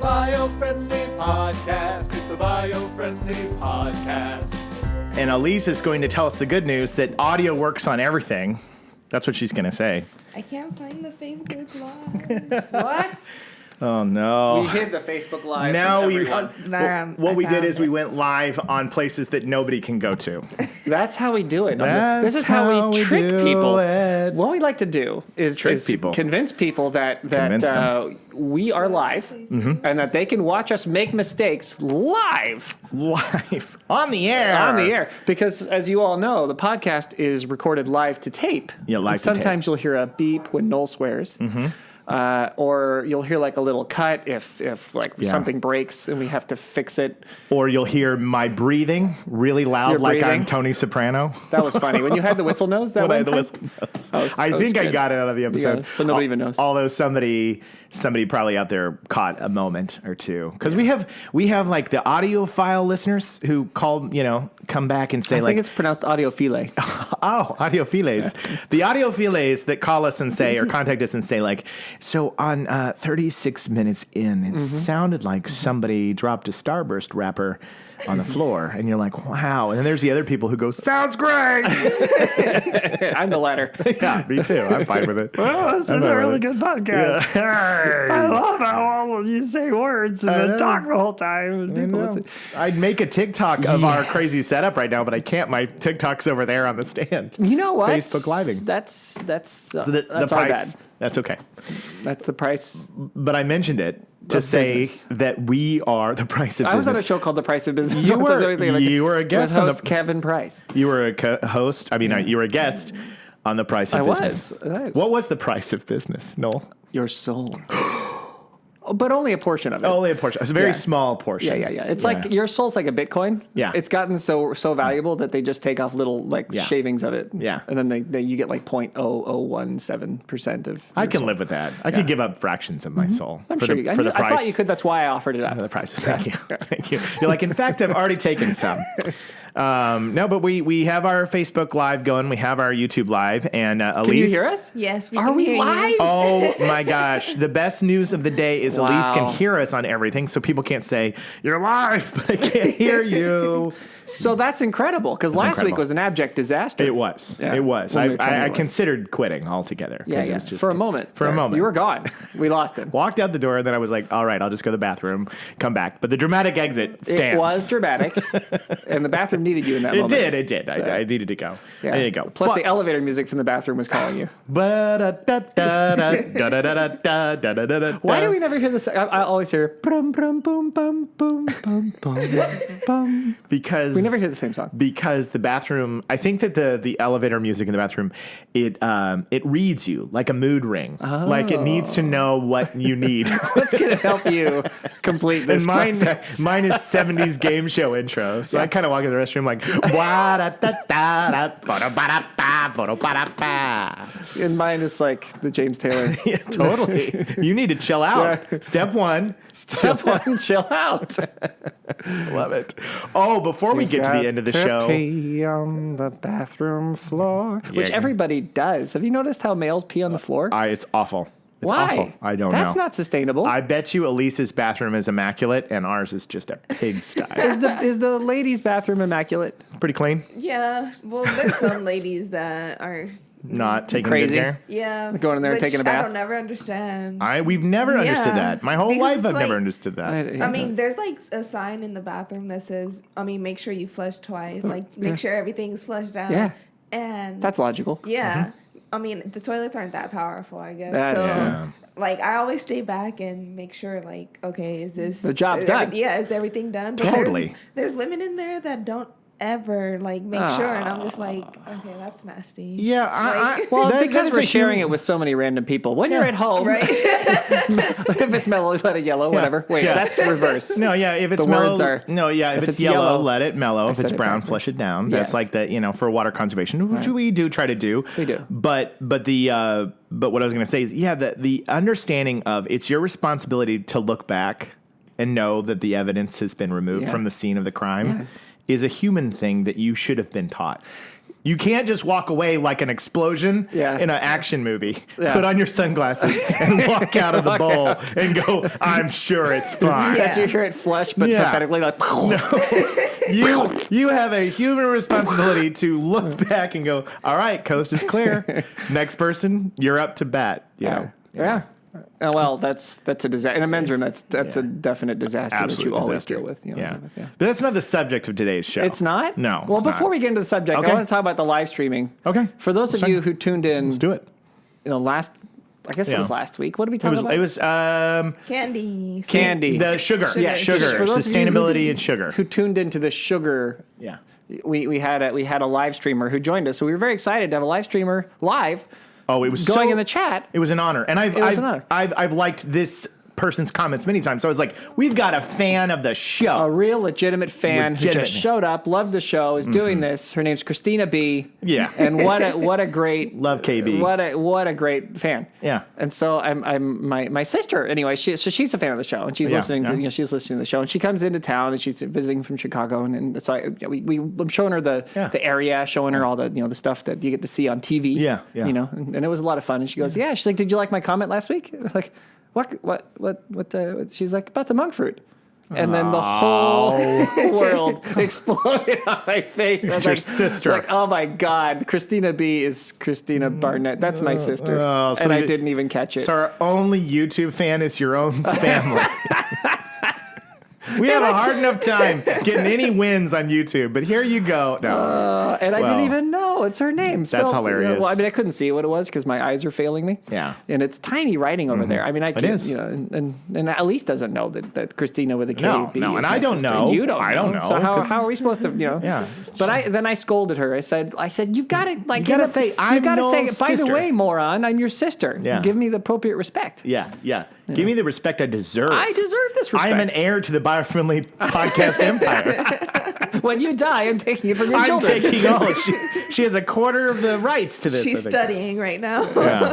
Biofriendly Podcast. It's the Biofriendly Podcast. And Elise is going to tell us the good news that audio works on everything. That's what she's going to say. I can't find the Facebook Live. What? Oh, no. We hid the Facebook Live. Now from we everyone. what we did is it. we went live on places that nobody can go to. That's how we do it. That's This is how we trick do people. it. What we like to do is people. convince people that Convince them. we are live and that they can watch us make mistakes live. Live. On the air. On the air. Because as you all know, the podcast is recorded live to tape. Yeah, live and to tape. sometimes you'll hear a beep when Noel swears. Mm-hmm. Or you'll hear like a little cut if something breaks and we have to fix it. Or you'll hear my breathing really loud Your like breathing. I'm Tony Soprano. That was funny. When you had the whistle nose that When I one had the time? whistle nose. That I was think I good. got it out of the episode. So nobody even knows. Although somebody probably out there caught a moment or two. Because we have like the audiophile listeners who call, come back and say I like, think it's pronounced audiophile. oh, audiophiles. The audiophiles that call us and say, or contact us and say like, so on 36 minutes in, it sounded like somebody dropped a Starburst wrapper on the floor. And you're like, wow. And then there's the other people who go, sounds great. I'm the latter. Yeah, me too. I'm fine with it. Well, this is a really good podcast. I love how all of you say words and then talk the whole time. And people listen. I'd make a TikTok of our crazy setup right now, but I can't. My TikTok's over there on the stand. You know what? Facebook Living. That's So the our price. bad. That's okay. That's the price. But I mentioned it to Of say business. that we are the price of I was on a business. show called The Price of Business. You were a guest with on host Kevin Price. You were a host. I mean, you were a guest on the price of I business. was. What was the price of business, Noel? Your soul. But only a portion of it. Only a portion. It's a very Yeah. small portion. Yeah. It's like your soul's like a Bitcoin. Yeah. It's gotten so valuable that they just take off little Yeah. shavings of it. Yeah. And then you get like 0.0017% of. I your can soul. live with that. I could give up fractions of my soul I'm for sure the, you. for the I price. thought you could. That's why I offered it up. For the price. Thank you. Thank you. You're like, in fact, I've already taken some. No, but we have our Facebook Live going. We have our YouTube Live. And Elise. Can you hear us? Yes, we Are can we hear you. live? Oh my gosh. The best news of the day is Elise Wow. can hear us on everything. So people can't say, you're live, but I can't hear you. So that's incredible because last week incredible. was an abject disaster. It was. Yeah. It was. When we were trying to I work. considered quitting altogether. Yeah, 'cause it yeah. was just For a moment. For a moment. You were gone. We lost him. Walked out the door, and then I was like, all right, I'll just go to the bathroom, come back. But the dramatic exit stands. It was dramatic, and the bathroom needed you in that It moment. did. It did. I needed to go. Yeah. I needed to go. Plus, the elevator music from the bathroom was calling you. Why do we never hear this? I always hear brum brum boom bum boom bum bum bum. Because We never hear the same song. Because the bathroom, I think that the elevator music in the bathroom, it reads you like a mood ring. Like it needs to know what you need. What's gonna help you complete this And mine process? is 70s game show intro. So I kind of walk in the restroom like, And mine is like the James Taylor. yeah, totally. You need to chill out. Yeah. Step one. Step one, chill out. Love it. Oh, before we get to the end of the show. Pee on the bathroom floor, which Yeah. everybody does. Have you noticed how males pee on the floor? It's awful. It's Why? awful. I don't know. That's not sustainable. I bet you Elise's bathroom is immaculate and ours is just a pigsty. Is the ladies' bathroom immaculate? Pretty clean. Yeah, well, there's some ladies that are, Not taking Crazy. good care. yeah. Going in there and which taking a bath? I don't never understand. We've never Yeah. understood that. My whole Because life it's I've never like- understood that. I mean, there's like a sign in the bathroom that says, make sure you flush twice. Like, make sure everything's flushed out. Yeah. And that's logical. yeah. I mean, the toilets aren't that powerful, I guess. That's- so, Yeah. like, I always stay back and make sure, like, okay, is this... The job's is done. Yeah, is everything done? But Totally. There's women in there that don't ever, like, make sure. And I'm just like, okay, that's nasty. Yeah, Like- Well, that because is we're a sharing human- it with so many random people. When you're Yeah. at home, Right? if it's mellow, let it yellow, whatever. Wait, Yeah. that's reverse. No, yeah, if it's The mellow, words are- if it's yellow, let it mellow. If said it's it brown, backwards. flush it down. That's Yes. like the, for water conservation, which we do try to do. We do. But what I was going to say is, the understanding of it's your responsibility to look back and know that the evidence has been removed Yeah. from the scene of the crime is a human thing that you should have been taught. You can't just walk away like an explosion in an action movie. Yeah. Put on your sunglasses and walk out of the bowl and go, I'm sure it's fine. As you hear it flush, but pathetically like... No. You have a human responsibility to look back and go, all right, coast is clear. Next person, you're up to bat. You know? Yeah. Oh, well, that's a disaster. In a men's room, that's a definite disaster that you always deal with. You know, But that's not the subject of today's show. It's not? No. Well, before we get into the subject, I want to talk about the live streaming. Okay. For those of you who tuned in... Let's do it. You know, I guess it was last week. What did we talk about? It was candy. The sugar. Yeah, sugar. Sustainability and sugar. Who tuned into the sugar... Yeah. We had a live streamer who joined us, so we were very excited to have a live streamer live. Oh, it was going in the chat. It was an honor, and I've liked this person's comments many times. So I was like, we've got a fan of the show, a real legitimate fan who just showed up, loved the show, is doing this. Her name's Christina B. Yeah, and what a great love KB. What a great fan. Yeah, and so I'm my sister anyway. She's a fan of the show, and she's listening to she's listening to the show, and she comes into town, and she's visiting from Chicago, and so I'm showing her the area, showing her all the the stuff that you get to see on TV. Yeah. You know, and it was a lot of fun. And she goes, yeah. She's like, did you like my comment last week? Like, what? She's like, about the monk fruit. And then the whole world exploded on my face. It's your sister. It's like, oh my God, Christina B is Christina Barnett. That's my sister. And I didn't even catch it. So our only YouTube fan is your own family. We have a hard enough time getting any wins on YouTube, but here you go. No. And I didn't even know it's her name. That's hilarious. Well, I mean, I couldn't see what it was because my eyes are failing me. Yeah. And it's tiny writing over there. I mean, I can't, is. and Elise doesn't know that Christina with a K. No, and I don't know. You don't. I don't know. So how are we supposed to, Yeah. But then I scolded her. I said, you've got to you gotta say, I'm Noel's by the sister. way, moron, I'm your sister. Yeah. Give me the appropriate respect. Yeah. Give me the respect I deserve. I deserve this respect. I am an heir to the Biofriendly Podcast empire. When you die, I'm taking it from your I'm children. taking all. She has a quarter of the rights to this. She's studying right now.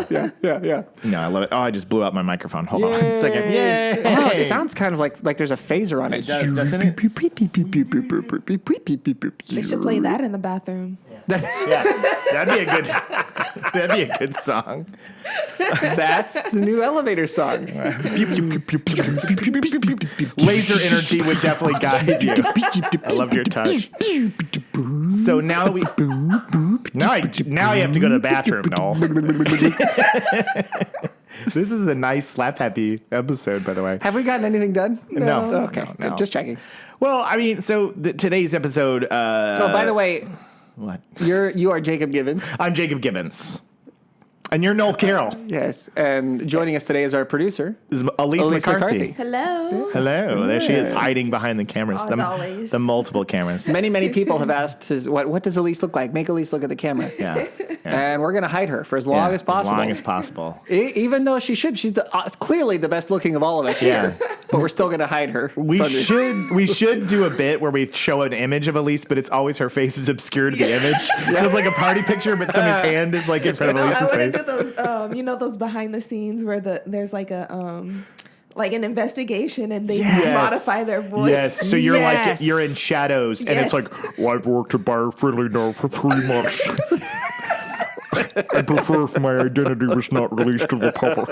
Yeah. No, I love it. Oh, I just blew out my microphone. Hold on a second. Yay! Oh, it sounds kind of like there's a phaser on it. It does, doesn't it? They should play that in the bathroom. Yeah, that'd be a good song. That's the new elevator song. Laser energy would definitely guide you. I love your touch. So now you have to go to the bathroom, Noel. This is a nice slap happy episode, by the way. Have we gotten anything done? No. Okay, No. just checking. Well, I mean, so today's episode. Oh, by the way, what? You are Jacob Gibbons. I'm Jacob Gibbons. And you're Noel Carroll. Yes, and joining us today is our producer, This is Elise McCarthy. Hello. Hello. There she is, hiding behind the cameras. As always. The multiple cameras. Many people have asked, what does Elise look like? Make Elise look at the camera. Yeah. And we're going to hide her for as long as possible. As long as possible. Even though she's clearly the best looking of all of us here. But we're still going to hide her. We should do a bit where we show an image of Elise, but it's always her face is obscured to the image. So it's like a party picture, but somebody's hand is like in front of Elise's I face. want to do those, those behind the scenes where there's like a like an investigation and they modify their voice. Yes, so you're like you're in shadows, and it's like, well, I've worked at Biofriendly now for 3 months. I prefer if my identity was not released to the public.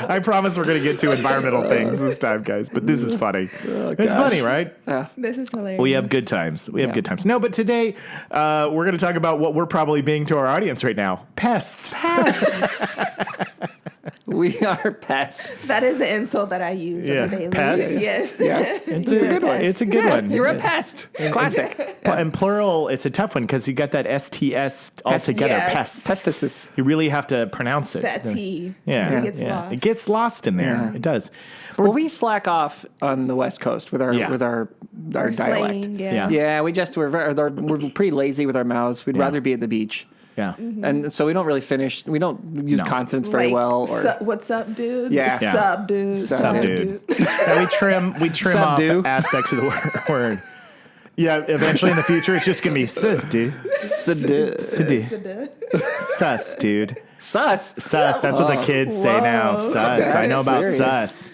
I promise we're going to get to environmental things this time, guys, but this is funny. It's funny, right? This is hilarious. We have good times. Good times. No, but today we're going to talk about what we're probably being to our audience right now. Pests. We are pests. That is an insult that I use on a daily Pests? Yes. Yeah. It's a good one. It's a good one. You're a pest. It's classic. And plural, it's a tough one because you got that STS all together. Yes. Pests. Pestis. You really have to pronounce it. That T. Yeah. It gets lost. It gets lost in there. Yeah. It does. Well, we slack off on the West Coast with our dialect. Slang, Yeah, we're pretty lazy with our mouths. We'd rather be at the beach. Yeah. And so we don't really finish. We don't use consonants very Like, well. Or what's up, dude? Yeah. Sup, dude. Sup, dude. Yeah, we trim Sup, off dude. aspects of the word. Yeah, eventually in the future, it's just going to be sus, dude. Sus, dude. Sus. Sus. That's what the kids say now. Sus. I know about serious. sus.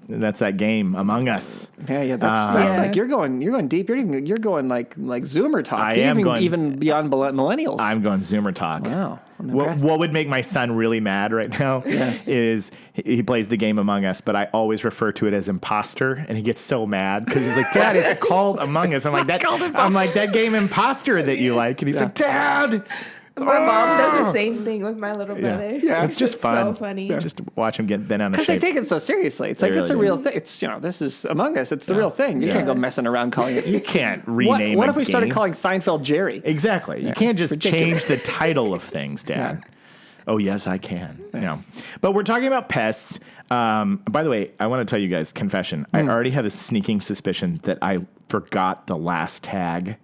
That's that game, Among Us. Yeah. That's like you're going deep. You're going like Zoomer talk. I am going even beyond millennials. I'm going Zoomer talk. Wow. What would make my son really mad right now is he plays the game Among Us, but I always refer to it as Imposter, and he gets so mad because he's like, "Dad, it's called Among Us." I'm like, that game Imposter that you like, and he's like, "Dad." My mom does the same thing with my little brother. Yeah, it's just fun. So funny. Just to watch him get bent on the shape. Because they take it so seriously. It's like, it's a real thing. It's, this is Among Us. It's the real thing. You can't go messing around calling it. You can't rename What if we game. started calling Seinfeld Jerry? Exactly. You can't just change the title of things, Dad. Yeah. Oh, yes, I can. No. But we're talking about pests. By the way, I want to tell you guys, confession. I already have a sneaking suspicion that I forgot the last tag.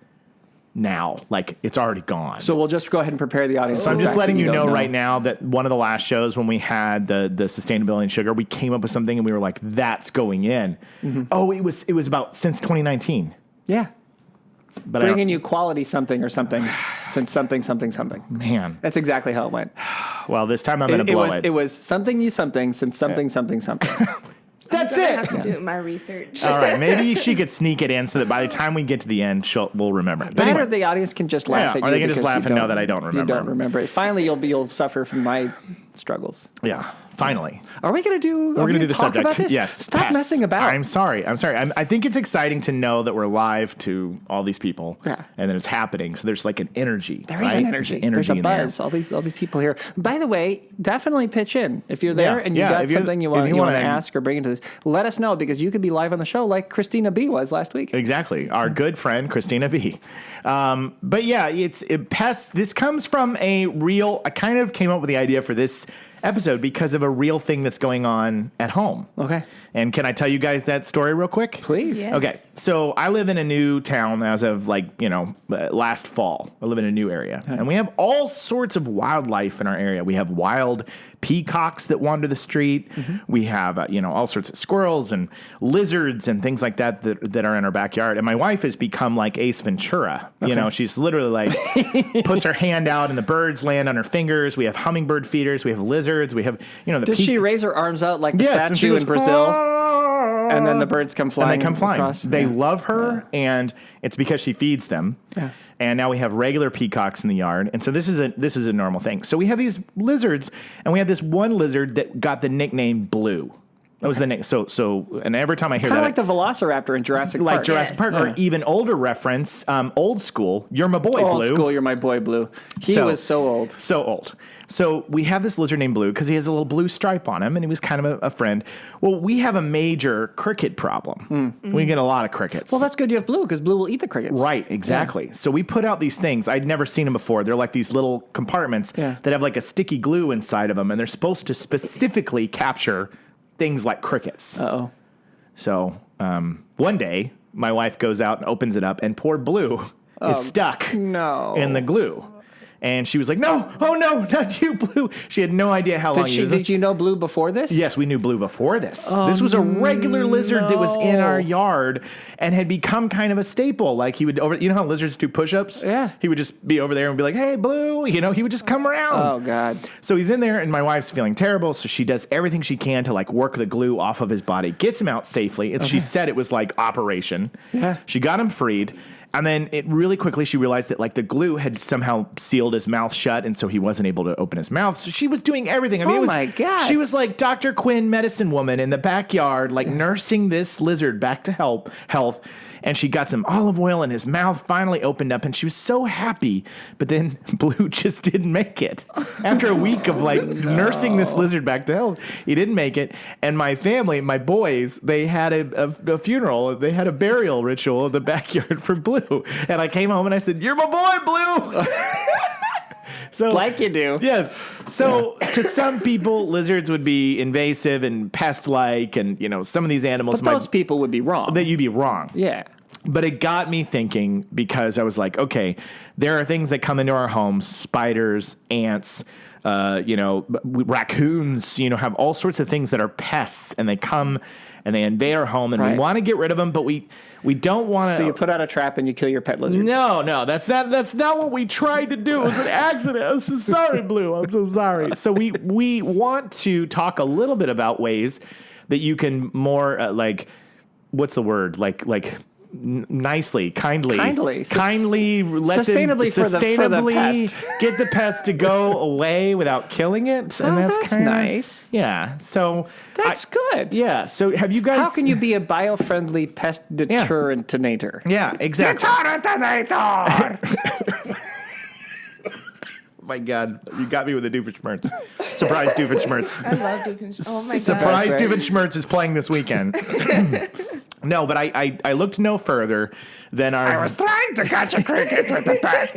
Now, like, it's already gone. So we'll just go ahead and prepare the audience. So I'm just letting you know right now that one of the last shows when we had the sustainability and sugar, we came up with something and we were like, that's going in. Mm-hmm. Oh, it was about since 2019. Yeah. But bringing you quality something or something since something. Man. That's exactly how it went. Well, this time I'm going to blow it. It was something since something. That's it. I have to do my research. All right, maybe she could sneak it in so that by the time we get to the end, we'll remember. But anyway, or the audience can just laugh at you. Or they can just laugh and know that I don't remember. You don't remember it. Finally, you'll suffer from my struggles. Yeah. Finally. Are we going to do? We're going to do the subject. Yes. Stop messing about. I'm sorry. I think it's exciting to know that we're live to all these people. Yeah. And that it's happening. So there's like an energy. There is an energy. There's a buzz. All these people here. By the way, definitely pitch in if you're there and you got something you want to ask or bring into this. Let us know because you could be live on the show like Christina B was last week. Exactly. Our good friend Christina B. But yeah, it's pests. This comes from a real. I kind of came up with the idea for this episode because of a real thing that's going on at home. Okay. And can I tell you guys that story real quick? Please. Yes. Okay. So I live in a new town as of last fall. I live in a new area. Okay. And we have all sorts of wildlife in our area. We have wild peacocks that wander the street. Mm-hmm. We have, all sorts of squirrels and lizards and things like that are in our backyard. And my wife has become like Ace Ventura. Okay. She's literally like puts her hand out and the birds land on her fingers. We have hummingbird feeders. We have lizards. We have, Does she raise her arms out like the statue in Brazil? And then the birds come flying. And they come flying. Across. They love her, and it's because she feeds them. Yeah. And now we have regular peacocks in the yard, and so this is a normal thing. So we have these lizards, and we had this one lizard that got the nickname Blue. That was the name. So, and every time I hear kind that, of like the Velociraptor in Jurassic Park. Like Jurassic Park, or even older reference, Old School. You're my boy, Blue. Old School. You're my boy, Blue. He was so old. So old. So we have this lizard named Blue because he has a little blue stripe on him, and he was kind of a friend. Well, we have a major cricket problem. We get a lot of crickets. Well, that's good you have Blue because Blue will eat the crickets. Right, exactly. Yeah. So we put out these things. I'd never seen them before. They're like these little compartments that have like a sticky glue inside of them, and they're supposed to specifically capture things like crickets. Uh-oh. So one day, my wife goes out and opens it up, and poor Blue is stuck in the glue. And she was like, no, oh no, not you, Blue. She had no idea how long he was. Did you know Blue before this? Yes, we knew Blue before this. This was a regular lizard that was in our yard and had become kind of a staple. Like he would you know how lizards do push-ups? Yeah. He would just be over there and be like, hey, Blue. He would just come around. Oh, God. So he's in there, and my wife's feeling terrible, so she does everything she can to like work the glue off of his body, gets him out safely. She said it was like operation. Yeah. She got him freed. And then really quickly she realized that like the glue had somehow sealed his mouth shut, and so he wasn't able to open his mouth. So she was doing everything. I mean, my God. She was like Dr. Quinn, medicine woman in the backyard, like nursing this lizard back to health. And she got some olive oil, and his mouth finally opened up, and she was so happy. But then Blue just didn't make it. After a week of like nursing this lizard back to health, he didn't make it. And my family, my boys, they had a funeral. They had a burial ritual in the backyard for Blue. And I came home and I said, "You're my boy, Blue." So, like you do. Yes. So to some people, lizards would be invasive and pest-like, and some of these animals. But those people would be wrong. That you'd be wrong. Yeah. But it got me thinking because I was like, okay, there are things that come into our homes: spiders, ants, raccoons. Have all sorts of things that are pests, and they come and they invade our home, and we want to get rid of them, but we don't want to. So you put out a trap and you kill your pet lizard. No, that's not what we tried to do. It was an accident. I'm so sorry, Blue. I'm so sorry. So we want to talk a little bit about ways that you can more what's the word? Nicely, kindly let sustainably for the pest. get the pest to go away without killing it. And that's nice. Yeah. So that's good. Yeah. So have you guys? How can you be a biofriendly pest deterrentinator? Yeah, exactly. Deterrentinator. My God, you got me with the Doofenshmirtz. Surprise Doofenshmirtz. I love Doofenshmirtz. Oh my God. Surprise Doofenshmirtz is playing this weekend. No, but I looked no further than I was trying to catch a cricket with the bat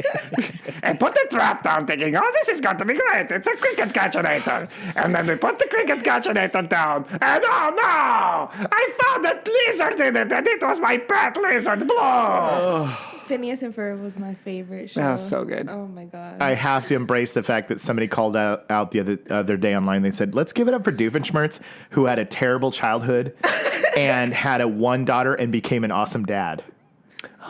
and put the trap down thinking, oh, this is going to be great. It's a cricket catchinator. And then we put the cricket catchinator down and oh no! I found a lizard in it and it was my pet lizard, Blow! Phineas and Ferb was my favorite show. That was so good. Oh my God. I have to embrace the fact that somebody called out the other day online. They said, let's give it up for Doofenshmirtz, who had a terrible childhood and had one daughter and became an awesome dad.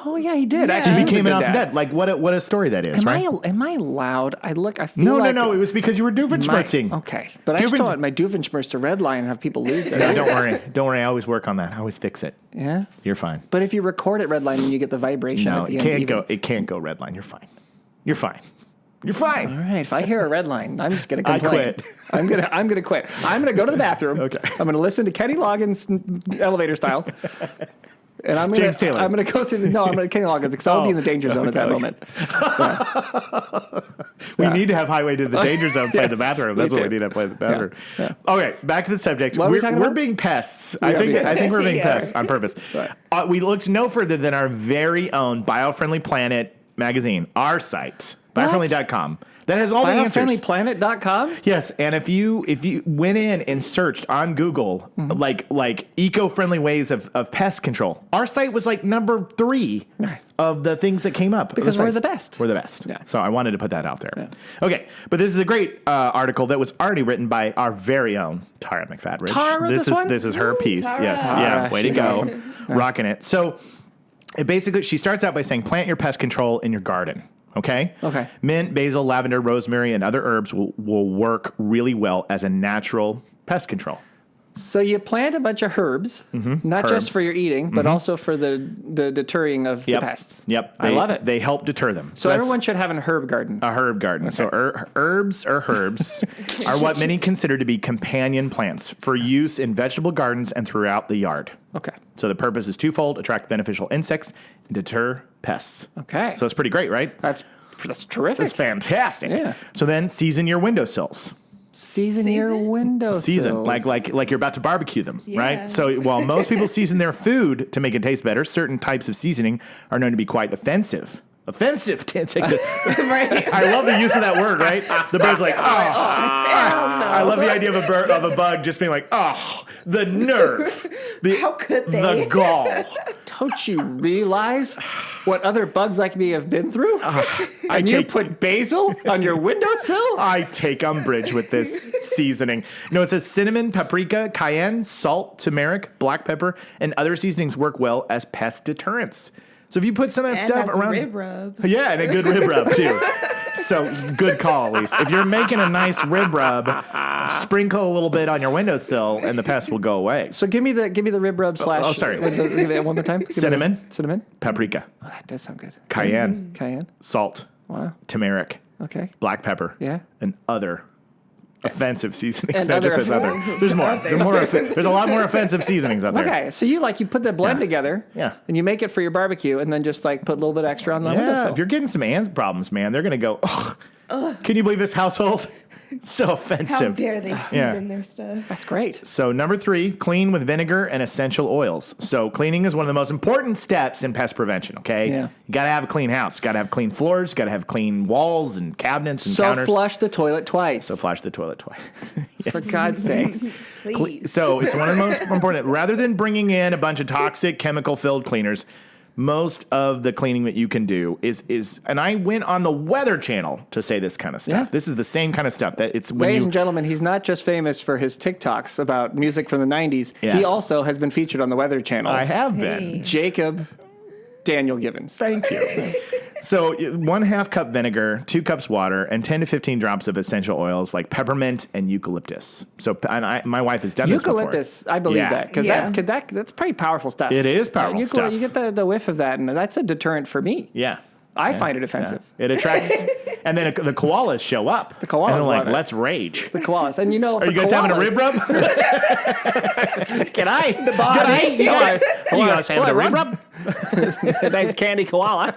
Oh yeah, he did. Yeah. Actually, He became an awesome dad. Like what a story that is, right? Am I loud? I feel like No. It was because you were Doofenshmirtzing. Okay, but I just don't want my Doofenshmirtz to redline and have people lose their. No, don't worry. I always work on that. I always fix it. Yeah, You're fine. but if you record it redline and you get the vibration No, at the it end, can't go red line. You're fine. You're fine. You're fine. All right, if I hear a red line, I'm just gonna I complain. quit. I'm gonna quit. I'm gonna go to the bathroom. Okay. I'm gonna listen to Kenny Loggins elevator style. And I'm James Taylor. I'm going to go through I'm going to Kenny Loggins because I'll be in the danger zone at that moment. We need to have Highway to the Danger Zone play Yes, the bathroom. That's me what we too. need to play the bathroom. Yeah. Okay, back to the subject. What are we talking We're about? being pests. are being I think we're being Yeah. pests on purpose. Right. We looked no further than our very own Biofriendly Planet magazine, our site, biofriendly.com. That has all the answers. Biofriendlyplanet.com? Yes, and if you went in and searched on Google like eco-friendly ways of pest control, our site was like number 3 of the things that came up. Because we're the best. We're the best. Yeah. So I wanted to put that out there. Yeah. Okay, but this is a great article that was already written by our very own Tara McFadridge. Tara wrote this one? This is her piece. Tara. Yes, Tara, yeah, way to she's go, awesome. rocking it. So basically, she starts out by saying, plant your pest control in your garden. Okay? Okay. Mint, basil, lavender, rosemary, and other herbs will work really well as a natural pest control. So you plant a bunch of herbs, not Herbs. just for your eating, but also for the deterring of the pests. Yep. I love it. They help deter them. So that's everyone should have an herb garden. a herb garden. So herbs or herbs are what many consider to be companion plants for use in vegetable gardens and throughout the yard. Okay. So the purpose is twofold: attract beneficial insects and deter pests. Okay. So it's pretty great, right? That's terrific. That's fantastic. Yeah. So then season your windowsills. Season your windowsills. Season, like you're about to barbecue them, Yeah. right? So while most people season their food to make it taste better, certain types of seasoning are known to be quite offensive. Offensive to insects. Right. I love the use of that word, right? The bird's like, oh. I love the idea of a bug just being like, oh, the nerve. How could they? The gall. Don't you realize what other bugs like me have been through? And you put basil on your windowsill? I take umbrage with this seasoning. No, it says cinnamon, paprika, cayenne, salt, turmeric, black pepper, and other seasonings work well as pest deterrents. So if you put some of that And stuff has a around, rib rub. yeah, and a good rib rub too. So good call, Elise. If you're making a nice rib rub, sprinkle a little bit on your windowsill, and the pest will go away. So give me the rib rub slash. oh, sorry. Give it one more time. Give me Cinnamon. Cinnamon. Paprika, Oh, that does sound good. cayenne, Cayenne. salt, Wow. turmeric, Okay. black pepper, Yeah. and other offensive seasonings. And That just other says other. There's more. There's a lot more offensive seasonings out there. Okay, so you put the blend Yeah. together, Yeah. and you make it for your barbecue, and then just put a little bit extra on the Yeah, windowsill. if you're getting some ant problems, man, they're gonna go. Ugh. Can you believe this household? So How offensive. dare they season their stuff? That's great. So number 3, clean with vinegar and essential oils. So cleaning is one of the most important steps in pest prevention. Okay, Yeah. you gotta have a clean house. Got to have clean floors. Got to have clean walls and cabinets and So counters. flush the toilet twice. So flush the toilet twice. For God's sakes. Please. So it's one of the most important. Rather than bringing in a bunch of toxic chemical-filled cleaners, most of the cleaning that you can do is, and I went on the Weather Channel to say this kind of stuff. Yeah. This is the same kind of stuff that it's when Ladies you. and gentlemen, he's not just famous for his TikToks about music from the 90s. Yes. He also has been featured on the Weather Channel. I have been. Hey. Jacob Daniel Givens. Thank you. So 1/2 cup vinegar, 2 cups water, and 10 to 15 drops of essential oils like peppermint and eucalyptus. So my wife has done Eucalyptus, this before. I believe that. Because Yeah. that's pretty powerful stuff. It is powerful stuff. You get the whiff of that, and that's a deterrent for me. Yeah. I find it offensive. Yeah. It attracts, and then the koalas show up. The koalas and they're like, love it. let's rage. The koalas. And Are you guys having a rib rub? Can I? The body. You guys having a rib rub? The name's Candy Koala.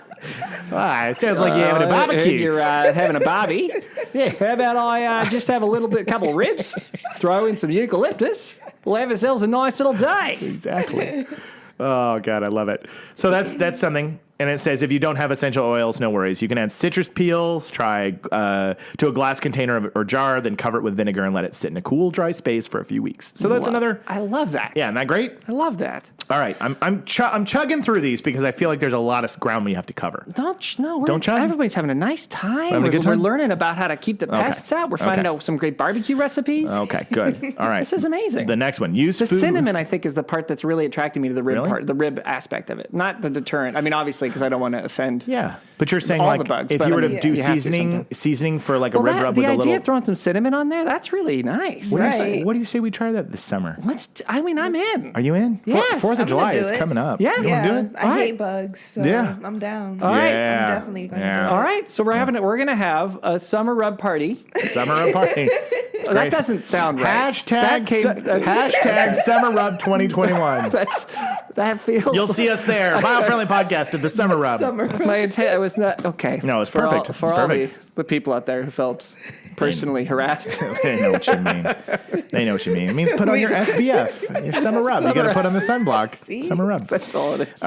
It sounds like you're having a barbecue. You're having a barbie. Yeah. How about I just have couple of ribs, throw in some eucalyptus. We'll have ourselves a nice little day. Exactly. Oh, God, I love it. So that's something. And it says if you don't have essential oils, no worries. You can add citrus peels, try to a glass container or jar, then cover it with vinegar and let it sit in a cool, dry space for a few weeks. So that's another. I love that. Yeah, isn't that great? I love that. All right, I'm chugging through these because I feel like there's a lot of ground we have to cover. Don't chug. Everybody's having a nice time. Having a good time? We're learning about how to keep the pests out. We're finding out some great barbecue recipes. Okay, good. All right. This is amazing. The next one. Use the food. cinnamon, I think, is the part that's really attracting me to the rib Really? the rib aspect of it, not the deterrent. I mean, obviously, because I don't want to offend. Yeah, but you're saying all like the bugs, if but you were I to mean, do you have to seasoning for like a Well, rib rub with the a idea little. of throwing some cinnamon on there, that's really nice. What do Right. you say we try that this summer? I'm in. Are you in? Yes. 4th of I'm July gonna is do it. coming up. Yeah. You wanna do it? I hate bugs, so Yeah. I'm down. All right. Yeah. I'm definitely going to Yeah. do it. All right, so we're gonna have a summer rub party. Summer rub party. Oh, that doesn't sound right. Hashtag Summer Rub 2021. That feels. You'll see us there. Biofriendly Podcast at the Summer Rub. My intent. I was not okay. No, it's For perfect. All, for It's all perfect. the people out there who felt personally harassed. They know what you mean. They know what you mean. It means put on your SPF, your Summer Rub. You got to put on the sunblock. See? Summer Rub. That's all it is.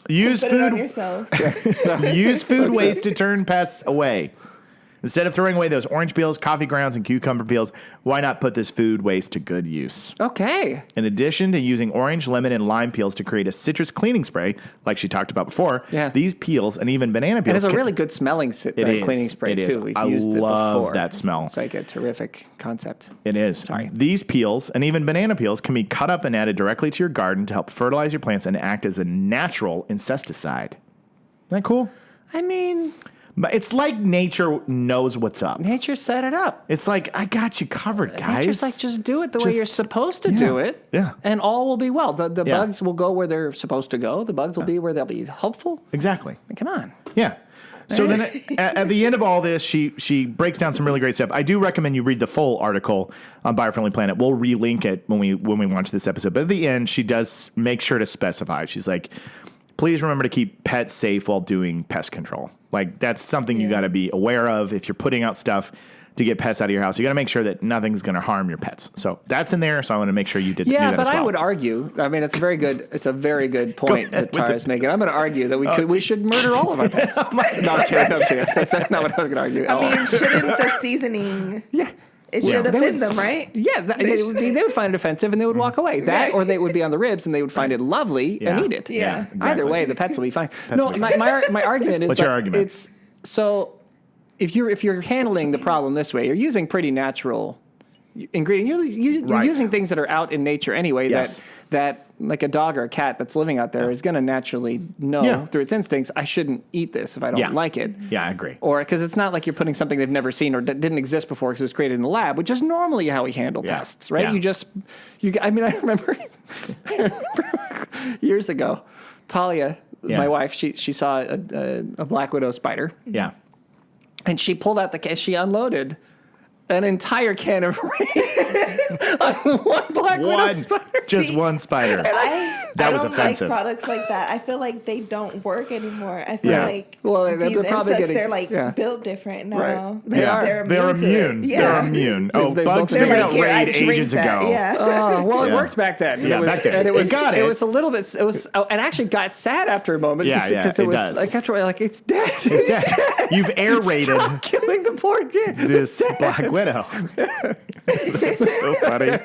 Use Put it on food. yourself. Use food waste to turn pests away. Instead of throwing away those orange peels, coffee grounds, and cucumber peels, why not put this food waste to good use? Okay. In addition to using orange, lemon, and lime peels to create a citrus cleaning spray, like she talked about before, these peels and even banana peels. It has a really good smelling cleaning spray, It is. too. We've I used it love before. that smell. It's like a terrific concept. It is. Sorry. These peels and even banana peels can be cut up and added directly to your garden to help fertilize your plants and act as a natural insecticide. Isn't that cool? I mean, But it's like nature knows what's up. nature set it up. It's like, I got you covered, guys. Nature's like, just do it the way Just- you're supposed to do it. Yeah. And all will be well. The Yeah. bugs will go where they're supposed to go. The bugs will be where they'll be helpful. Exactly. Come on. Yeah. So then at the end of all this, she breaks down some really great stuff. I do recommend you read the full article on Biofriendly Planet. We'll relink it when we launch this episode. But at the end, she does make sure to specify. She's like, please remember to keep pets safe while doing pest control. Like, that's something you got to be aware of. If you're putting out stuff to get pests out of your house, you got to make sure that nothing's going to harm your pets. So that's in there. So I want to make sure you did do that but as well. I would argue. I mean, it's a very good point that Tara's making. I'm going to argue that we should murder all of our pets. No, I'm kidding. That's not what I was going to argue. I mean, shouldn't the seasoning... Yeah. It should offend them, right? Yeah, they would find it offensive and they would walk away. That, or they would be on the ribs and they would find it lovely and eat it. Yeah. exactly. Either way, the pets will be fine. will be fine. My argument is What's your argument? It's so if you're handling the problem this way, you're using pretty natural ingredients. You're Right. using things that are out in nature anyway. Yes. That like a dog or a cat that's living out there is going to naturally know through its instincts, I shouldn't eat this if I don't like it. Yeah, I agree. Or because it's not like you're putting something they've never seen or didn't exist before because it was created in the lab, which is normally how we handle pests, right? Yeah. I remember years ago, Talia, my wife, she saw a black widow spider, Yeah. and she pulled out she unloaded an entire can of rain on one black widow spider. Just one spider. I was don't offensive. like products like that. I feel like they don't work anymore. I feel Yeah. like Well, they're these probably insects, getting- they're like yeah. built different now. Right. They are. They're They're immune. To immune. it. Yeah. They're immune. Oh, They bugs both- figured They're out like, here, I raid drink ages that. ago. Yeah. Well, Yeah. it worked back then. Yeah, back then. And it Got it. was a little bit. It actually got sad after a moment. Yeah, because it it was does. like after like it's dead. It's dead. You've air raided Stop killing the poor kid. this black widow. That's so funny.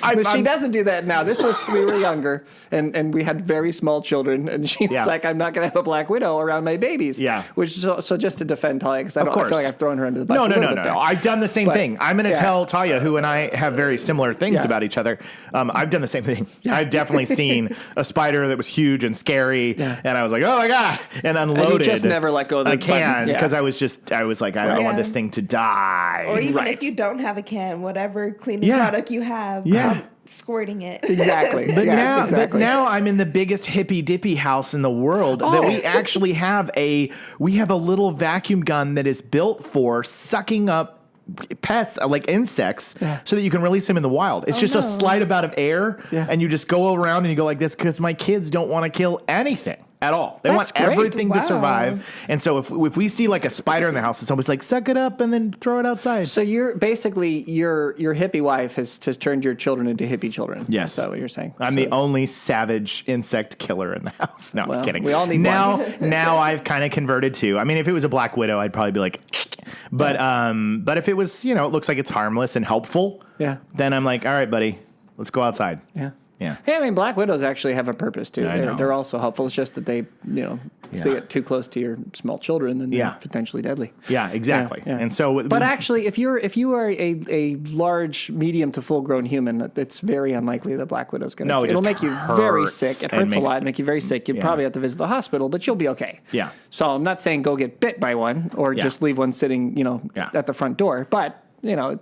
But she doesn't do that now. We were younger, and we had very small children, and she was like, I'm not going to have a black widow around my babies. Yeah. Which so just to defend Talia, because I feel like I've thrown her under the bus. No. I've done the same thing. I'm going to tell Talia, who and I have very similar things about each other. I've done the same thing. Yeah. I've definitely seen a spider that was huge and scary, and I was like, oh my God, and unloaded. And you just never let go of the can, because I was like, I don't want this thing to die. Or even if you don't have a can, whatever cleaning product you have, squirting it. Exactly. But now I'm in the biggest hippy dippy house in the world that we actually have a little vacuum gun that is built for sucking up pests, like insects, so that you can release them in the wild. It's just a slight amount of air, and you just go around and you go like this, because my kids don't want to kill anything at all. They want everything to survive. And so if we see like a spider in the house, it's always like, suck it up and then throw it outside. So you're basically, your hippie wife has turned your children into hippie children. Yes. Is that what you're saying? I'm the only savage insect killer in the house. No, I'm just kidding. We all need one. Now I've kind of converted to, I mean, if it was a black widow, I'd probably be like, but if it was, it looks like it's harmless and helpful, then I'm like, all right, buddy, let's go outside. Yeah. Yeah. Hey, I mean, black widows actually have a purpose too. They're also helpful. It's just that they, if they get too close to your small children, then they're potentially deadly. Yeah, exactly. Yeah. And so, but actually, if you are a large, medium to full grown human, it's very unlikely that black widow's going to. It'll make you very sick. It hurts a lot. Make you very sick. You probably have to visit the hospital, but you'll be okay. Yeah. So I'm not saying go get bit by one or just leave one sitting, at the front door, but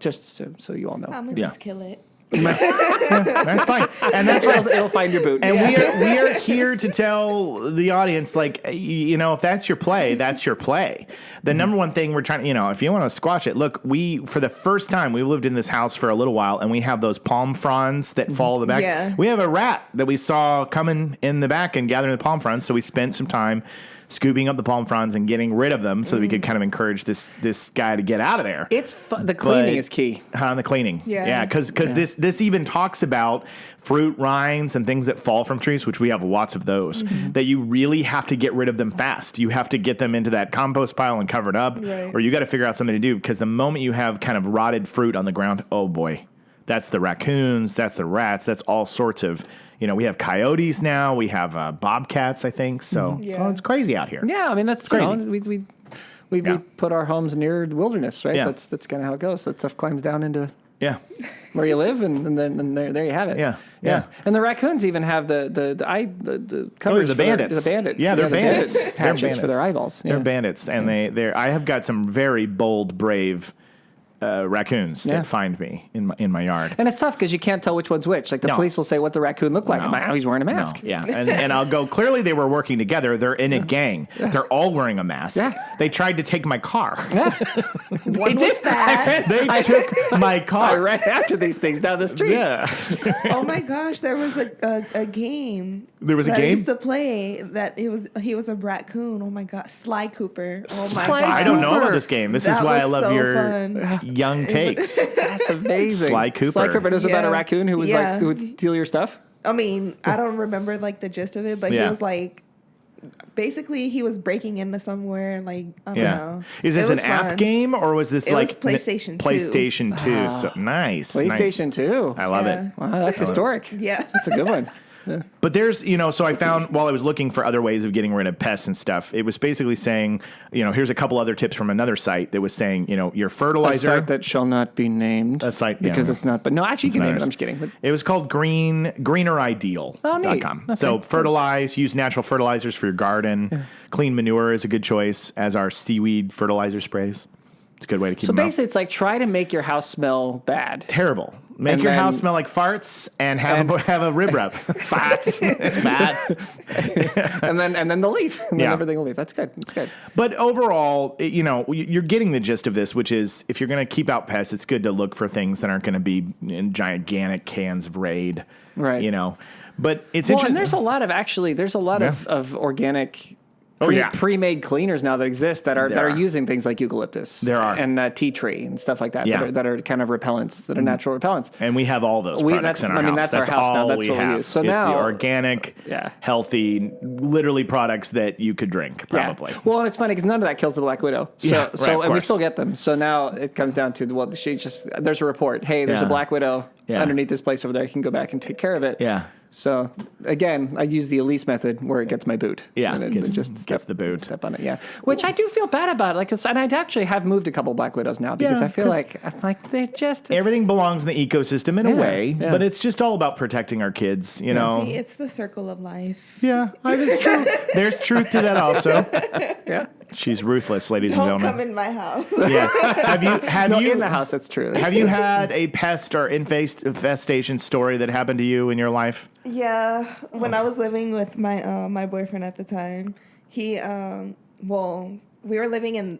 just so you all know. I'm gonna just kill it. That's fine, and that's why it'll find your boot. And we are here to tell the audience, like, if that's your play, that's your play. The number one thing we're trying, if you want to squash it, look, for the first time, we lived in this house for a little while, and we have those palm fronds that fall in the back. Yeah. We have a rat that we saw coming in the back and gathering the palm fronds, so we spent some time scooping up the palm fronds and getting rid of them so that we could kind of encourage this guy to get out of there. It's the cleaning is key. The cleaning. Yeah, because this even talks about fruit rinds and things that fall from trees, which we have lots of those, that you really have to get rid of them fast. You have to get them into that compost pile and covered up, or you got to figure out something to do, because the moment you have kind of rotted fruit on the ground, oh boy, that's the raccoons, that's the rats, that's all sorts of... we have coyotes now. We have bobcats, I think. So it's crazy out here. Yeah, I mean, that's crazy. We put our homes near the wilderness, right? Yeah. That's kind of how it goes. That stuff climbs down into where you live, and then there you have it. Yeah. And the raccoons even have the covers. The bandits. The bandits. Yeah, they're bandits. They're bandits for their eyeballs. They're bandits, and I have got some very bold, brave raccoons that find me in my yard. And it's tough because you can't tell which one's which. Like the police will say what the raccoon looked like. No. He's wearing a mask. No. Yeah. And I'll go, clearly they were working together. They're in a gang. They're all wearing a mask. Yeah. They tried to take my car. One was fat. They took my car. I ran after these things down the street. Yeah. Oh my gosh, there was a game. There was a game? I used to play that he was a raccoon. Oh my god, Sly Cooper. Oh my god. I don't know about this game. This is why I love your fun. young takes. That's amazing. Sly Cooper. Sly Cooper. It was about a raccoon who was who would steal your stuff. I mean, I don't remember the gist of it, but he was basically he was breaking into somewhere and I don't know. Is this an app game or was this was PlayStation 2? PlayStation 2. So nice. PlayStation 2. I love it. Wow, that's historic. Yeah. That's a good one. Yeah. But there's, so I found while I was looking for other ways of getting rid of pests and stuff, it was basically saying, here's a couple other tips from another site that was saying, your fertilizer. A site that shall not be named. A site. Because it's not, but no, actually you can name it. I'm just kidding. But it was called greenerideal.com. Okay. So Fertilize, use natural fertilizers for your garden. Yeah. Clean manure is a good choice, as are seaweed fertilizer sprays. It's a good way to keep them out. So basically it's like try to make your house smell bad. Terrible. Make your house smell like farts and have a rib rub. Fats. and then they'll leave. And then everything will leave. That's good. That's good. But overall, you're getting the gist of this, which is if you're going to keep out pests, it's good to look for things that aren't going to be in gigantic cans of Raid. Right. But it's interesting. And there's a lot of organic pre-made cleaners now that exist that are using things like eucalyptus. There are. And tea tree and stuff like that that are kind of repellents, that are natural repellents. And we have all those products in our house. That's our house now. That's what we use. So now the organic, healthy, literally products that you could drink, probably. Yeah. Well, and it's funny because none of that kills the black widow. So and we still get them. So now it comes down to, there's a report. Hey, there's a black widow underneath this place over there. You can go back and take care of it. Yeah. So again, I use the Elise method where it gets my boot. Yeah, and it just gets the boot. Step on it. Yeah, which I do feel bad about. Like, and I actually have moved a couple Black Widows now because I feel like they're just everything belongs in the ecosystem in a way, but it's just all about protecting our kids. You know, See, it's the circle of life. yeah, that's true. There's truth to that also. yeah. She's ruthless, ladies and Don't gentlemen. come in my house. Yeah. Have you in the house? That's true. Have you had a pest or infestation story that happened to you in your life? Yeah, when I was living with my my boyfriend at the time, he we were living in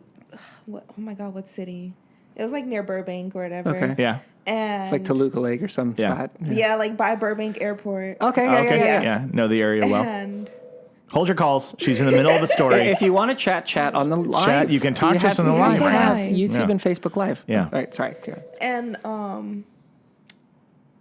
what city? It was like near Burbank or whatever. Okay. Yeah. And It's like Toluca Lake or some spot. Yeah, like by Burbank Airport. Okay. Yeah. Know the area well. And Hold your calls. She's in the middle of a story. If you want to chat on the live. Chat, you can talk to us on the live You right now. have YouTube and Facebook Live. Yeah. All right. Sorry. And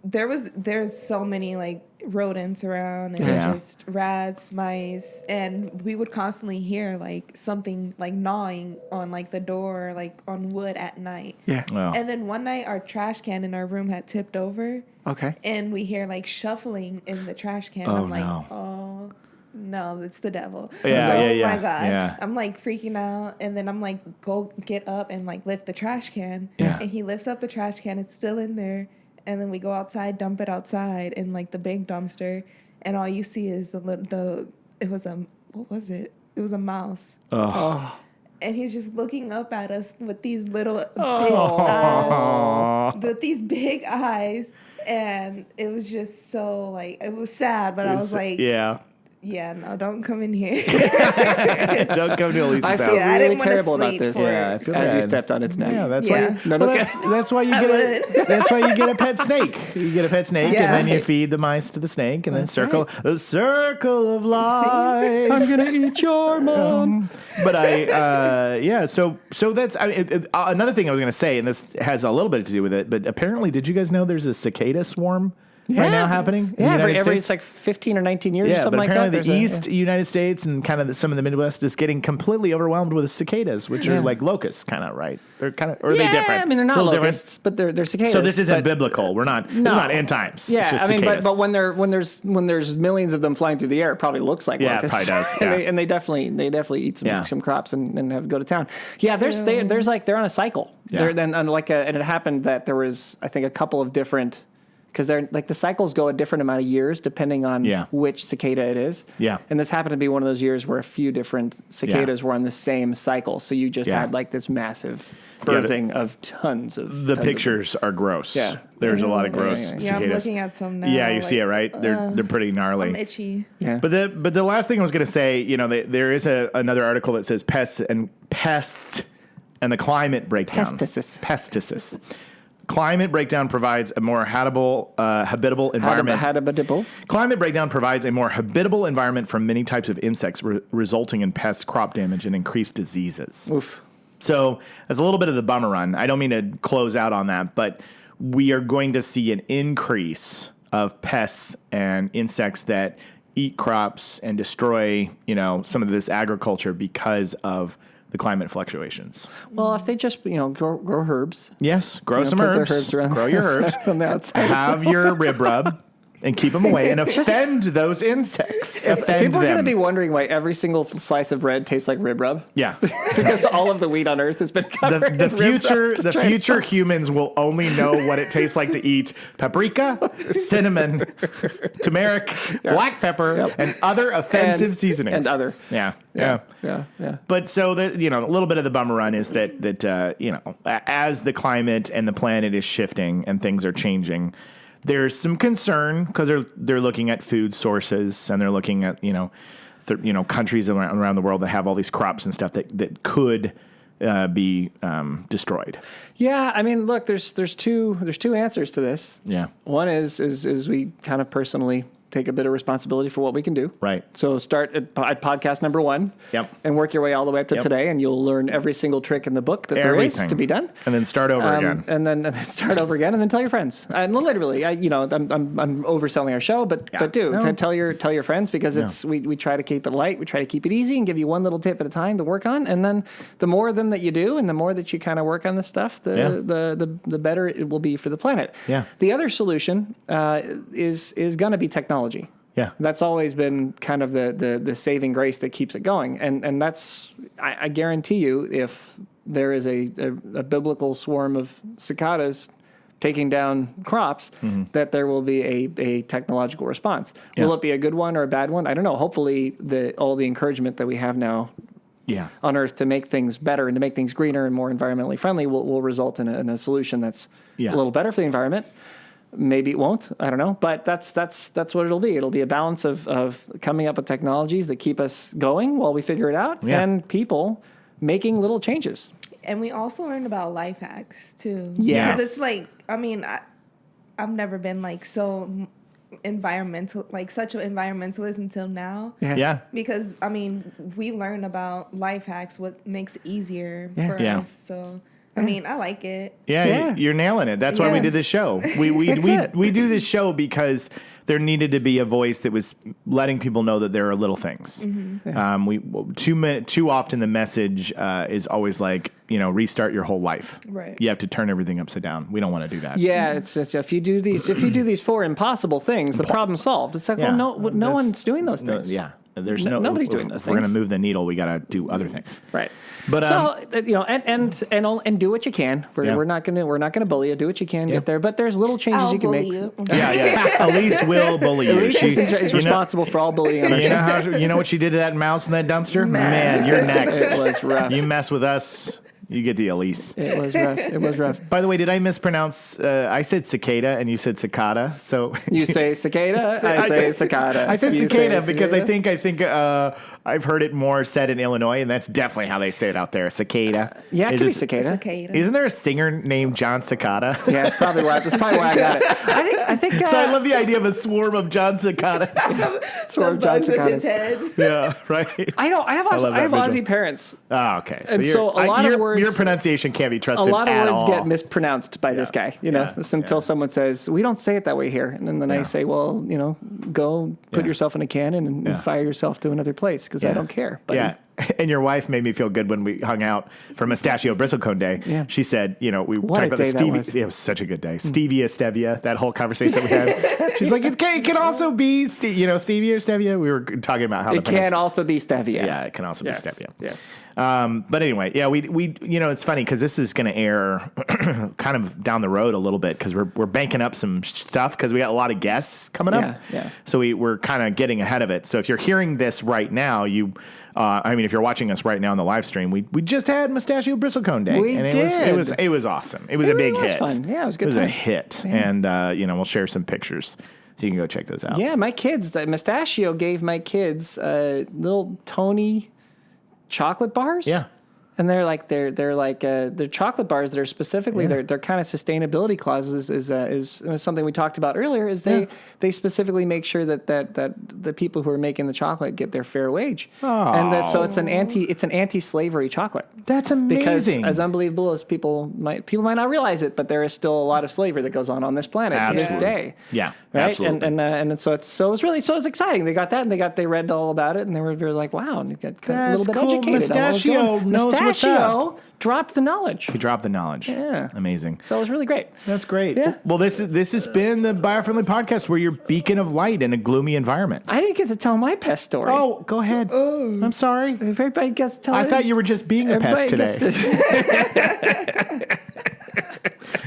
there's so many like rodents around and just rats, mice, and we would constantly hear like something like gnawing on like the door, like on wood at night. Yeah. Wow. And then one night our trash can in our room had tipped over. Okay. And we hear like shuffling in the trash can. Oh, I'm like, no. oh no, it's the devil. Yeah, oh yeah, my God. yeah. I'm like freaking out. And then I'm like, go get up and like lift the trash can. Yeah. And he lifts up the trash can. It's still in there. And then we go outside, dump it outside in like the big dumpster. And all you see is it was a mouse. Oh. And he's just looking up at us with these little big eyes. With these big eyes. And it was just so like, it was sad, but I was like, yeah, no, don't come in here. Don't come to Elise's I house. feel I really didn't wanna terrible about sleep this. for it. Yeah, I feel As you bad. stepped on its neck. Yeah, that's Yeah. why. That's why you get that's why you get a pet snake. You get a pet snake, Yeah. and then you feed the mice to the snake, and then the circle of life. I'm gonna eat your mom. But so that's another thing I was going to say, and this has a little bit to do with it. But apparently, did you guys know there's a cicada swarm right now happening? In the United every States? it's like 15 or 19 years or Yeah, something but like that. apparently the There's East United States and kind of some of the Midwest is getting completely overwhelmed with cicadas, which are like locusts, kind of, right? They're kind of, or are they different? I mean, they're not Little locusts, but they're cicadas. So this isn't but- biblical. We're not. It's not end times. Yeah, it's just I mean, cicadas. but when there's millions of them flying through the air, it probably looks like Yeah, it locusts. probably does, And yeah. they definitely eat Yeah. some crops and have go to town. Yeah, there's like they're on a cycle. Yeah. And it happened that there was I think a couple of different. Because they're like the cycles go a different amount of years depending on which cicada it is. Yeah. And this happened to be one of those years where a few different cicadas were on the same cycle. So you just had like this massive birthing of tons of. The pictures are gross. Yeah. There's a lot of gross Yeah, I'm cicadas. looking at some now. Yeah, you see it, right? They're pretty gnarly. I'm itchy. Yeah. But the last thing I was going to say, there is another article that says pests and the climate breakdown. Pesticis. Climate breakdown provides a more habitable environment. Climate breakdown provides a more habitable environment for many types of insects, resulting in pests, crop damage, and increased diseases. Oof. So that's a little bit of the bummer run. I don't mean to close out on that, but we are going to see an increase of pests and insects that eat crops and destroy, some of this agriculture because of the climate fluctuations. Well, if they just grow herbs. Yes, grow some put their herbs. herbs around Grow your herbs. on the outside. Have your rib rub. And keep them away and offend those insects. Offend People are them. going to be wondering why every single slice of bread tastes like rib rub. Yeah. Because all of the wheat on earth has been covered The in rib rub to try to- future humans will only know what it tastes like to eat paprika, cinnamon, turmeric, black pepper, and other offensive seasonings. And other. Yeah. But so a little bit of the bummer run is that as the climate and the planet is shifting and things are changing, there's some concern because they're looking at food sources and they're looking at countries around the world that have all these crops and stuff that could be destroyed. Yeah, I mean, look, there's two answers to this. Yeah. One is we kind of personally take a bit of responsibility for what we can do. Right. So start at podcast number 1. Yep. And work your way all the way up to today, and you'll learn every single trick in the book that there is to be done. And then start over again. And then start over again, and then tell your friends. And literally, I'm overselling our show, but tell your friends because we try to keep it light, we try to keep it easy, and give you one little tip at a time to work on. And then the more of them that you do, and the more that you kind of work on this stuff, the better it will be for the planet. Yeah. The other solution is going to be technology. technology. Yeah. That's always been kind of the saving grace that keeps it going. And that's, I guarantee you, if there is a biblical swarm of cicadas taking down crops, that there will be a technological response. Yeah. Will it be a good one or a bad one? I don't know. Hopefully all the encouragement that we have now on Earth to make things better and to make things greener and more environmentally friendly will result in a solution that's a little better for the environment. Maybe it won't. I don't know. But that's what it'll be. It'll be a balance of coming up with technologies that keep us going while we figure it out and people making little changes. And we also learned about life hacks too. Yeah. Because it's like, I mean, I've never been like so environmental, like such an environmentalist until now. Yeah. Because, I mean, we learn about life hacks, what makes it easier for us. So, I mean, I like it. Yeah. You're nailing it. That's why we did this show. We do this show because there needed to be a voice that was letting people know that there are little things. Too often the message is always like, restart your whole life. Right. You have to turn everything upside down. We don't want to do that. Yeah, it's if you do these 4 impossible things, the problem's solved. It's like, no one's doing those things. Nobody's doing those things. If we're going to move the needle, we got to do other things. Right. But and do what you can. We're not gonna bully you. Do what you can. Get there. But there's little changes you can make. You. Elise will bully you. Elise is responsible for all bullying on our show. You know what she did to that mouse in that dumpster? Man, you're next. It was rough. You mess with us, you get the Elise. It was rough. By the way, did I mispronounce? I said cicada and you said cicada. So you say cicada. I say cicada. I said cicada because I think I've heard it more said in Illinois, and that's definitely how they say it out there. Cicada. Yeah, it could be cicada. Isn't there a singer named John Cicada? Yeah, that's probably why I got it. I think. So I love the idea of a swarm of John Cicadas. Swarm of John Cicadas. Yeah, right. I have Aussie parents. Oh, okay. So a lot of words. Your pronunciation can't be trusted. A lot of words all. Get mispronounced by this guy. Until someone says we don't say it that way here, and then I say, well, go put yourself in a cannon and fire yourself to another place because I don't care. But and your wife made me feel good when we hung out for Mustachio Bristlecone Day. Yeah. She said, we were talking about the stevia. It was such a good day. Stevia, stevia, that whole conversation that we had. She's like, it can also be, stevia or stevia. We were talking about how it can also be stevia. Yeah, it can also be stevia. Yes. But anyway, we it's funny because this is going to air kind of down the road a little bit because we're banking up some stuff because we got a lot of guests coming up. Yeah. So we're kind of getting ahead of it. So if you're hearing this right now, if you're watching us right now on the live stream, we just had Mustachio Bristlecone Day. It was awesome. It was a big hit. Fun. Yeah, it was good. It was a hit. Yeah. And we'll share some pictures so you can go check those out. Yeah, my kids, Mustachio gave my kids little Tony chocolate bars. Yeah. And they're chocolate bars that are specifically their kind of sustainability clauses is something we talked about earlier. Is they specifically make sure that the people who are making the chocolate get their fair wage, and so it's an anti-slavery chocolate. That's amazing. Because as unbelievable as people might not realize it, but there is still a lot of slavery that goes on this planet to this day. Yeah, right. Absolutely. And so it was exciting. They got that and they read all about it and they were like, wow, and got a little bit educated. Mustachio knows what's up. Dropped the knowledge. He dropped the knowledge. Yeah. Amazing. So it was really great. That's great. Yeah. Well, this has been the Biofriendly Podcast where you're beacon of light in a gloomy environment. I didn't get to tell my pest story. Oh, go ahead. I'm sorry. Everybody gets to tell I thought you were just being a pest today.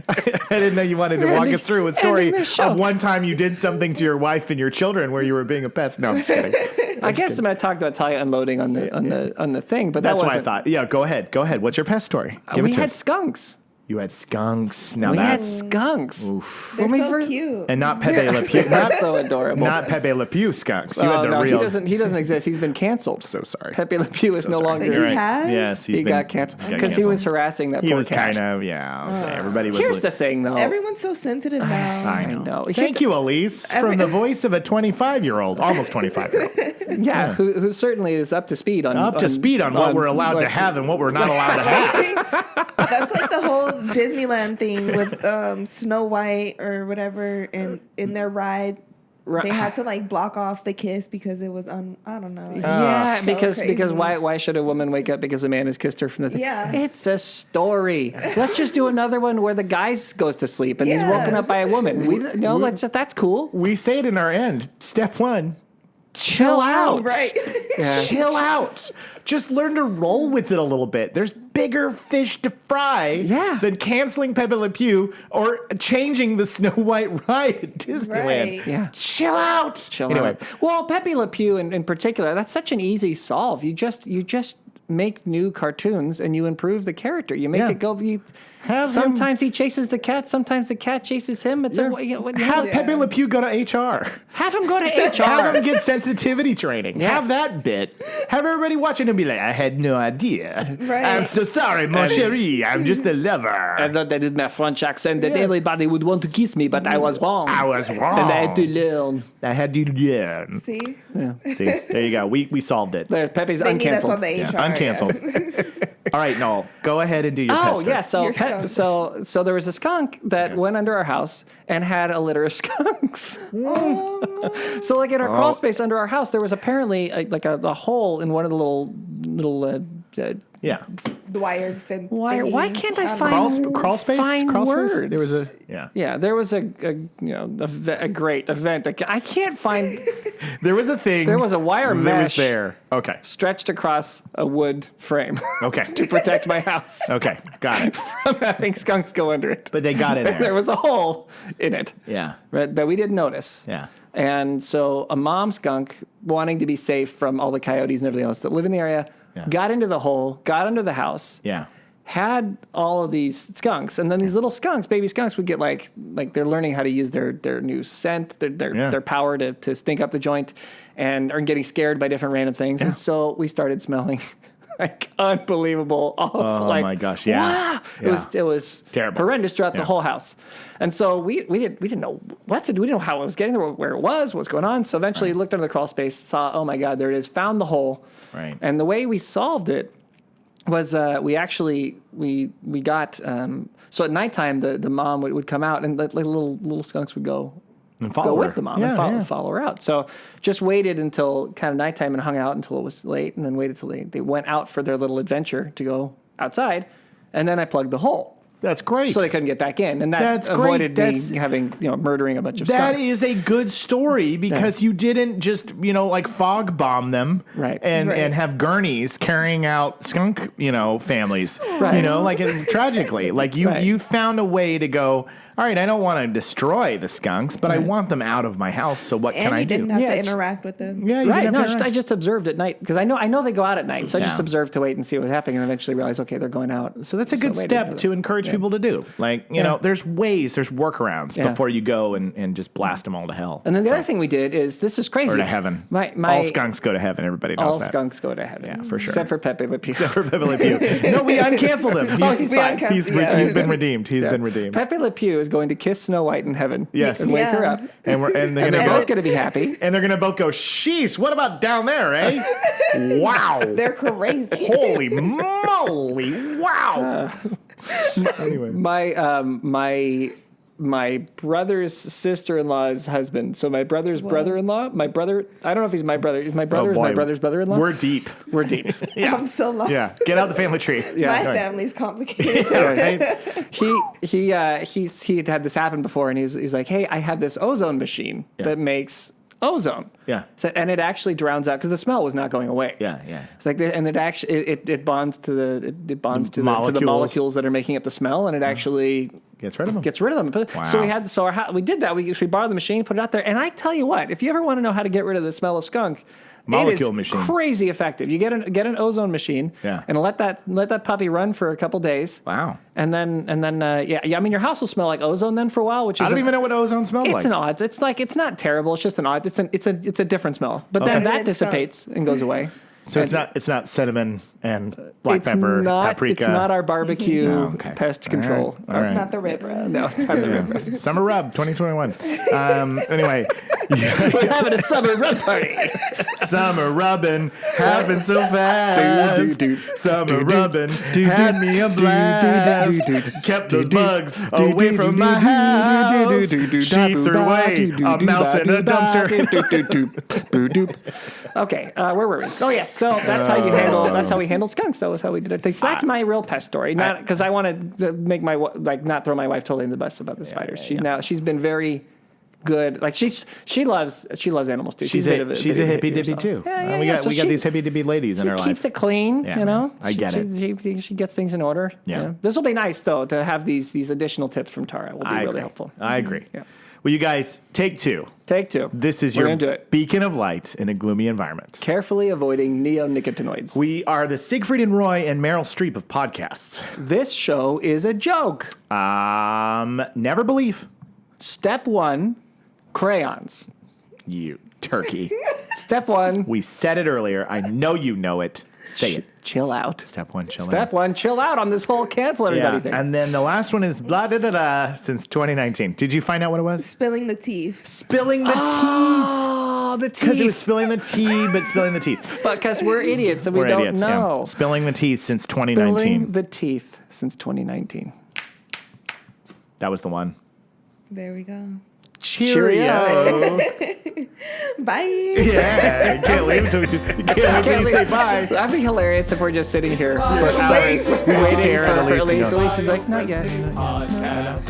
I didn't know you wanted to walk us through a story of one time you did something to your wife and your children where you were being a pest. No, I'm just kidding. I guess I'm going to talk about Talia unloading on the thing, but that's what I thought. Yeah, go ahead. What's your pest story? We had skunks. You had skunks. Now we had skunks. Oof. They're so cute. And not Pepe Le Pew. They're so adorable. Not Pepe Le Pew skunks. You had the real. He doesn't exist. He's been canceled. So sorry. Pepe Le Pew is no longer. He has? Yes, he got canceled because he was harassing that poor cat. He was kind of, everybody was. Here's the thing, though. Everyone's so sensitive now. I know. Thank you, Elise, from the voice of a 25-year-old, almost 25-year-old. Yeah, who certainly is up to speed on what we're allowed to have and what we're not allowed to have. That's like the whole Disneyland thing with Snow White or whatever in their ride. They had to like block off the kiss because it was I don't know. Yeah, So because crazy. why should a woman wake up because a man has kissed her from the thing? Yeah. It's a story. Let's just do another one where the guy goes to sleep and he's woken up by a woman. That's cool. We say it in our end. Step 1. Chill out. Right. Yeah. Chill out. Just learn to roll with it a little bit. There's bigger fish to fry than canceling Pepe Le Pew or changing the Snow White ride at Disneyland. Right. Yeah. Chill out. Anyway. Well, Pepe Le Pew in particular, that's such an easy solve. You just make new cartoons and you improve the character. You make it go. Sometimes he chases the cat. Sometimes the cat chases him. It's have Pepe Le Pew go to HR. Have him go to HR. Have him get sensitivity training. Yes. Have that bit. Have everybody watch it and be like, I had no idea. Right. I'm so sorry, mon chéri. I'm just a lover. I thought that with my French accent that everybody would want to kiss me, but I was wrong. I was wrong. And I had to learn. I had to learn. See? See, there you go. We solved it. There, Pepe's They need us uncanceled. on the HR. Uncanceled. All right, Noel, go ahead and do your pest. So there was a skunk that went under our house and had a litter of skunks. So like in our crawl space under our house, there was apparently a hole in one of the little The wired fin. Why can't I find crawl space? words? There was a there was a great event. I can't find. There was a thing. There was a wire mesh. That was there. Okay. Stretched across a wood frame. Okay. To protect my house. Okay. Got it. From having skunks go under it. But they got in there. There was a hole in it. Yeah. Right, that we didn't notice. Yeah. And so a mom skunk, wanting to be safe from all the coyotes and everything else that live in the area, got into the hole, got under the house. Yeah. Had all of these skunks, and then these little skunks, baby skunks, would get like they're learning how to use their new scent, their power to stink up the joint, and are getting scared by different random things. Yeah. And so we started smelling like unbelievable. My gosh! Yeah, it was terrible, horrendous throughout the whole house. And so we didn't know what to do. We didn't know how it was getting there, where it was, what's going on. So eventually, looked under the crawl space, saw, oh my God, there it is, found the hole. Right. And the way we solved it was we got so at nighttime the mom would come out and little skunks would go with the mom and follow her out. So just waited until kind of nighttime and hung out until it was late, and then waited till they went out for their little adventure to go outside, and then I plugged the hole. That's great. So they couldn't get back in, and that avoided me having murdering a bunch of skunks. That is a good story because you didn't just fog bomb them, and have gurneys carrying out skunk families, tragically. Like you found a way to go. All right, I don't want to destroy the skunks, but I want them out of my house. So what can I do? And you didn't have to interact with them. Yeah, I just observed at night because I know they go out at night. So I just observed to wait and see what was happening, and eventually realized, okay, they're going out. So that's a good step to encourage people to do. Like there's workarounds before you go and just blast them all to hell. And then the other thing we did is this is crazy. Or to heaven. All skunks go to heaven. Everybody knows that. All skunks go to heaven. Yeah, for sure. Except for Pepe Le Pew. Except for Pepe Le Pew. No, we uncanceled him. He's fine. He's been redeemed. He's been redeemed. Pepe Le Pew is going to kiss Snow White in heaven. Yes. And wake her up. And they're both going to be happy. And they're going to both go, sheesh, what about down there, eh? Wow. They're crazy. Holy moly. Wow. Anyway. My brother's sister-in-law's husband. So my brother's brother-in-law, I don't know if he's my brother. Is my brother is my brother's brother-in-law? We're deep. Yeah. I'm so lost. Yeah. Get out the family tree. My family's complicated. He had this happen before, and he's like, hey, I have this ozone machine that makes ozone. Yeah. So, and it actually drowns out because the smell was not going away. Yeah. It's like, and it actually it bonds to the molecules that are making up the smell, and it actually gets rid of them. Wow. So we did that. We borrowed the machine, put it out there, and I tell you what, if you ever want to know how to get rid of the smell of skunk, molecule it is machine. Crazy effective. You get an ozone machine, and let that puppy run for a couple days. Wow. And then I mean, your house will smell like ozone then for a while, which is I don't even know what ozone smells like. It's an odd. It's not terrible. It's just an odd. It's a different smell. But then that dissipates and goes away. So it's not cinnamon and black pepper, paprika. It's not our barbecue pest control. All right. It's not the rib rub. No, it's not the rib rub. Summer Rub 2021. Anyway. We're having a summer rub party. Summer rubbing happened so fast. Summer rubbing had me a blast. Kept those bugs away from my house. She threw away a mouse in a dumpster. Okay, where were we? Oh yes, so that's how you handle. That's how we handled skunks. That was how we did it. So that's my real pest story. Not because I want to make my not throw my wife totally in the bus about the spiders. She's been very good. Like she loves animals too. She's a hippy dippy too. Yeah, we got these hippy dippy ladies in our life. She keeps it clean, you know. I get it. She gets things in order. Yeah. This will be nice though to have these additional tips from Tara. Will be really helpful. I agree. Yeah. Well, you guys, take two. Take two. This is your beacon of light in a gloomy environment. Carefully avoiding neonicotinoids. We are the Siegfried and Roy and Meryl Streep of podcasts. This show is a joke. Never believe. Step 1, crayons. You turkey. Step 1. We said it earlier. I know you know it. Say it. Chill out. Step 1, chill out. Step 1, chill out on this whole cancel everybody thing. And then the last one is blah, da, da, da, since 2019. Did you find out what it was? Spilling the teeth. Spilling the teeth. Oh, the teeth. Because it was spilling the tea, but spilling the teeth. But because we're idiots and we don't know. Yeah. Spilling the teeth since 2019. Spilling the teeth since 2019. That was the one. There we go. Cheerio. Bye. Yeah, can't leave until you say bye. That'd be hilarious if we're just sitting here for hours waiting for Elise. Elise is like, not yet. Podcast.